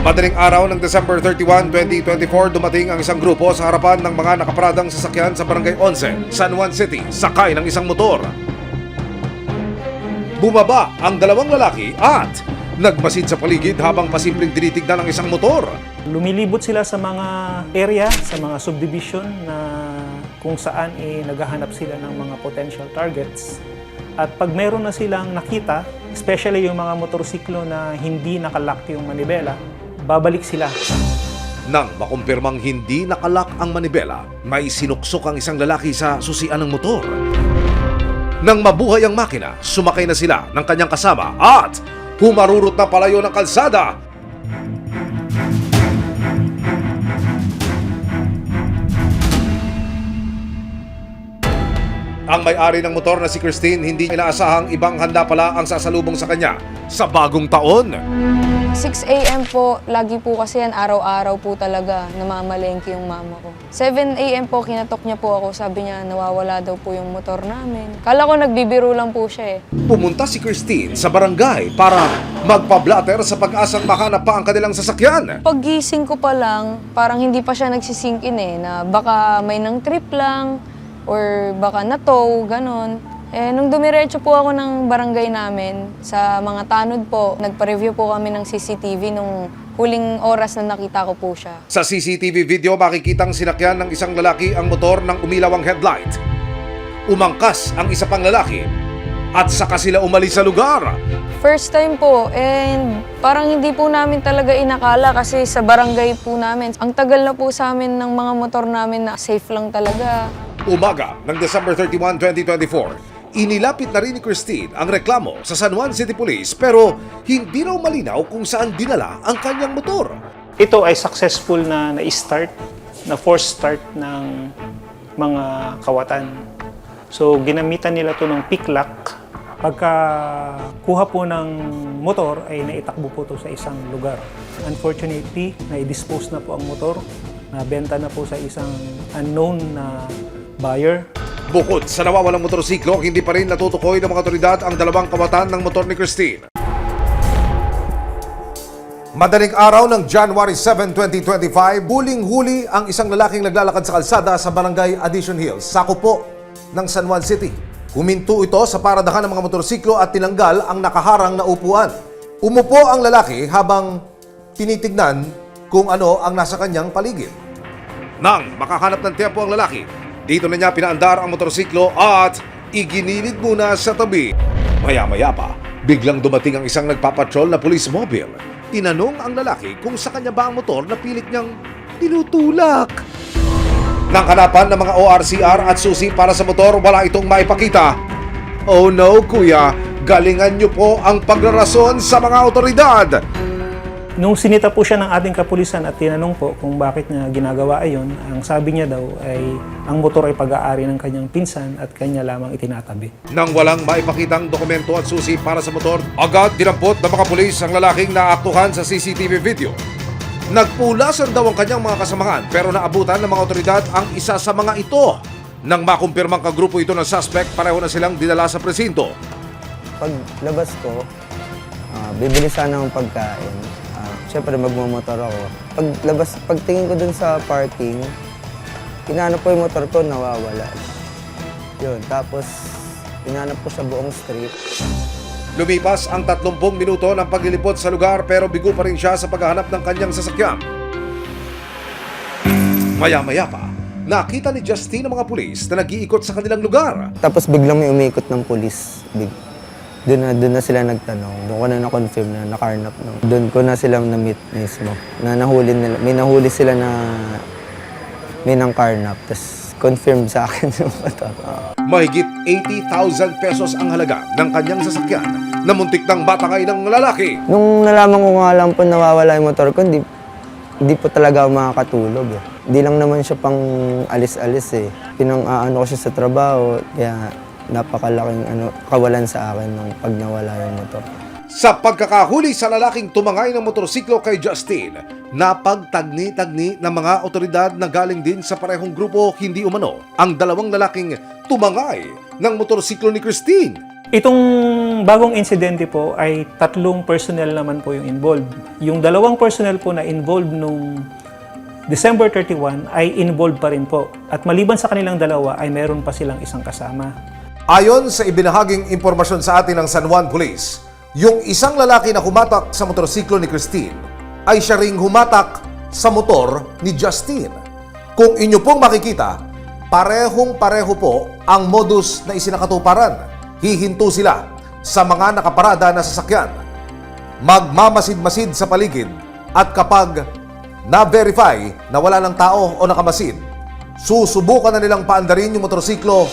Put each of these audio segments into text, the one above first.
Madaling araw ng December 31, 2024, dumating ang isang grupo sa harapan ng mga nakaparadang sasakyan sa Barangay 11, San Juan City, sakay ng isang motor. Bumaba ang dalawang lalaki at nagmasid sa paligid habang pasimpleng tinitignan ang isang motor. Lumilibot sila sa mga area, sa mga subdivision na kung saan naghahanap sila ng mga potential targets. At pag meron na silang nakita, especially yung mga motorsiklo na hindi nakalock yung manibela, babalik sila. Nang makumpirmang hindi nakalak ang manibela, may sinuksok ang isang lalaki sa susian ng motor. Nang mabuhay ang makina, sumakay na sila ng kanyang kasama at humarurot na palayo ng kalsada. Ang may-ari ng motor na si Christine, hindi inaasahang ibang handa pala ang sasalubong sa kanya sa bagong taon. 6 a.m. po, lagi po kasi yan, araw-araw po talaga namamalengke yung mama ko. 7 a.m. po, kinatok niya po ako, sabi niya nawawala daw po yung motor namin. Kala ko nagbibiro lang po siya Pumunta si Christine sa barangay para magpa-blatter sa pag-asang mahanap pa ang kanilang sasakyan. Paggising ko pa lang, parang hindi pa siya nagsisink in na baka may nang trip lang or baka na-tow, ganon. Nung dumiretso po ako ng barangay namin, sa mga tanod po, nagpa-review po kami ng CCTV nung huling oras na nakita ko po siya. Sa CCTV video, makikitang sinakyan ng isang lalaki ang motor ng umilaw ang headlight. Umangkas ang isa pang lalaki at saka sila umalis sa lugar. First time po, and parang hindi po namin talaga inakala kasi sa barangay po namin, ang tagal na po sa amin ng mga motor namin na safe lang talaga. Umaga ng December 31, 2024, inilapit na rin ni Christine ang reklamo sa San Juan City Police pero hindi raw malinaw kung saan dinala ang kanyang motor. Ito ay successful na na-start, na force start ng mga kawatan. So ginamitan nila to ng pick lock. Pagka kuha po ng motor ay naitakbo po to sa isang lugar. Unfortunately, na-dispose na po ang motor. Nabenta na po sa isang unknown na buyer. Bukod sa nawawalang motorsiklo, hindi pa rin natutukoy ng mga otoridad ang dalawang kawatan ng motor ni Christine. Madaling araw ng January 7, 2025, huling-huli ang isang lalaking naglalakad sa kalsada sa Barangay Addition Hills, sakop po ng San Juan City. Huminto ito sa paradahan ng mga motorsiklo at tinanggal ang nakaharang na upuan. Umupo ang lalaki habang tinitignan kung ano ang nasa kanyang paligid. Nang makahanap ng tiempo ang lalaki, dito na niya pinaandar ang motorsiklo at iginilid muna sa tabi. Maya-maya pa, biglang dumating ang isang nagpapatrol na police mobile. Tinanong ang lalaki kung sa kanya ba ang motor na pilit niyang tinutulak. Nang hanapan ng mga ORCR at susi para sa motor, wala itong maipakita. Oh no, kuya, galingan niyo po ang pagrarason sa mga otoridad. Nung sinita po siya ng ating kapulisan at tinanong po kung bakit niya ginagawa ayon, ang sabi niya daw ay ang motor ay pag-aari ng kanyang pinsan at kanya lamang itinatabi. Nang walang maipakitang dokumento at susi para sa motor, agad dinampot ng mga pulis ang lalaking naaktuhan sa CCTV video. Nagpulasan daw ang kanyang mga kasamahan pero naabutan ng mga otoridad ang isa sa mga ito. Nang makumpirmang kagrupo ito ng suspect, pareho na silang dinala sa presinto. Paglabas ko, bibili sana ng pagkain. Siyempre magmamotor ako. Pagtingin ko dun sa parking, hinanap ko yung motor ko, nawawala. Yun, tapos hinanap ko sa buong street. Lumipas ang 30 minuto ng paglilipot sa lugar pero bigo pa rin siya sa paghahanap ng kanyang sasakyan. Maya-maya pa, nakita ni Justine ang mga pulis na nag-iikot sa kanilang lugar. Tapos biglang may umiikot ng pulis. Doon na sila nagtanong. Doon ko na na-confirm na nakarnap. Doon ko na silang na-meet mismo. Na nahuli nila. May nahuli sila na may nang karnap. Tapos confirm sa akin yung motor. Mahigit 80,000 pesos ang halaga ng kanyang sasakyan na muntik ng batakay ng lalaki. Nung nalaman ko nga lang po nawawala yung motor ko, hindi po talaga ako makakatulog. Hindi lang naman siya pang alis-alis . Pinang-aano ko siya sa trabaho. Kaya napakalaking kawalan sa akin nung pag nawala yung motor. Sa pagkakahuli sa lalaking tumangay ng motorsiklo kay Justine, napagtagni-tagni ng mga otoridad na galing din sa parehong grupo hindi umano ang dalawang lalaking tumangay ng motorsiklo ni Christine. Itong bagong insidente po ay 3 personnel naman po yung involved. Yung 2 personnel po na involved nung December 31 ay involved pa rin po. At maliban sa kanilang 2 ay meron pa silang isang kasama. Ayon sa ibinahaging impormasyon sa atin ng San Juan Police, yung isang lalaki na humatak sa motorsiklo ni Christine ay siya ring humatak sa motor ni Justine. Kung inyo pong makikita, parehong-pareho po ang modus na isinakatuparan. Hihinto sila sa mga nakaparada na sasakyan. Magmamasid-masid sa paligid at kapag na-verify na wala ng tao o nakamasid, susubukan na nilang paandarin yung motorsiklo.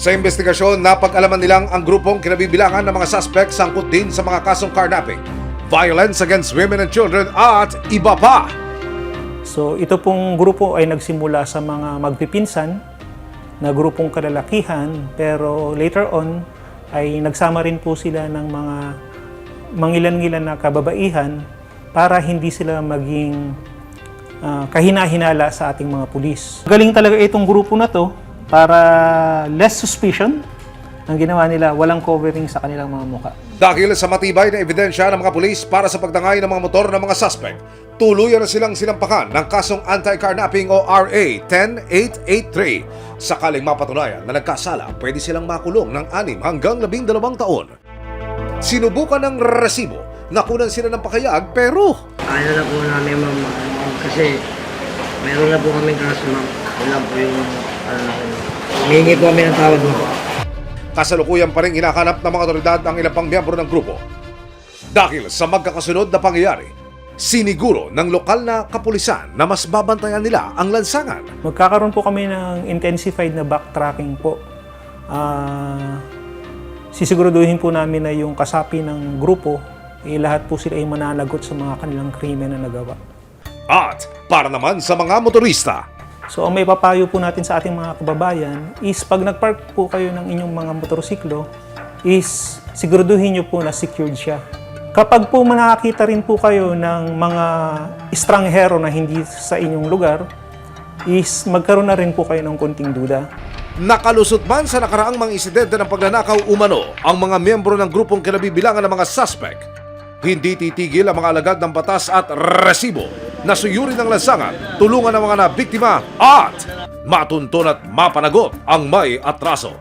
Sa investigasyon, napag-alaman nilang ang grupong kinabibilangan ng mga suspect sangkot din sa mga kasong carnapping, violence against women and children at iba pa. So ito pong grupo ay nagsimula sa mga magpipinsan na grupong kalalakihan, pero later on ay nagsama rin po sila ng mga mangilan-ngilan na kababaihan para hindi sila maging kahina-hinala sa ating mga pulis. Galing talaga itong grupo na to para less suspicion ang ginawa nila, walang covering sa kanilang mga muka. Dahil sa matibay na ebidensya ng mga pulis para sa pagdangay ng mga motor ng mga suspect, tuluyan na silang sinampakan ng kasong anti-carnapping o RA 10883. Sakaling mapatunayan na nagkasala, pwede silang makulong ng 6 hanggang 12 taon. Sinubukan ng resibo, nakunan sila ng pakayag pero Ayaw na po namin ma'am kasi meron na po kami kaso ma'am. Wala po yung humingi po kami ng tawad mo. kasalukuyan pa rin hinahanap ng mga otoridad ang ilang pang miyembro ng grupo. Dahil sa magkakasunod na pangyayari, siniguro ng lokal na kapulisan na mas babantayan nila ang lansangan. Magkakaroon po kami ng intensified na backtracking po. Sisiguraduhin po namin na yung kasapi ng grupo, lahat po sila ay mananagot sa mga kanilang krimen na nagawa. At para naman sa mga motorista, So ang may papayo po natin sa ating mga kababayan is pag nagpark po kayo ng inyong mga motorsiklo, is siguraduhin nyo po na secured siya. Kapag po nakakita rin po kayo ng mga estranghero na hindi sa inyong lugar, is magkaroon na rin po kayo ng konting duda. nakalusot man sa nakaraang mga insidente ng pagnanakaw umano ang mga miyembro ng grupong kinabibilangan ng mga suspect, hindi titigil ang mga alagad ng batas at resibo na suyurin ng lansangan, tulungan ng mga nabiktima at matunton at mapanagot ang may atraso.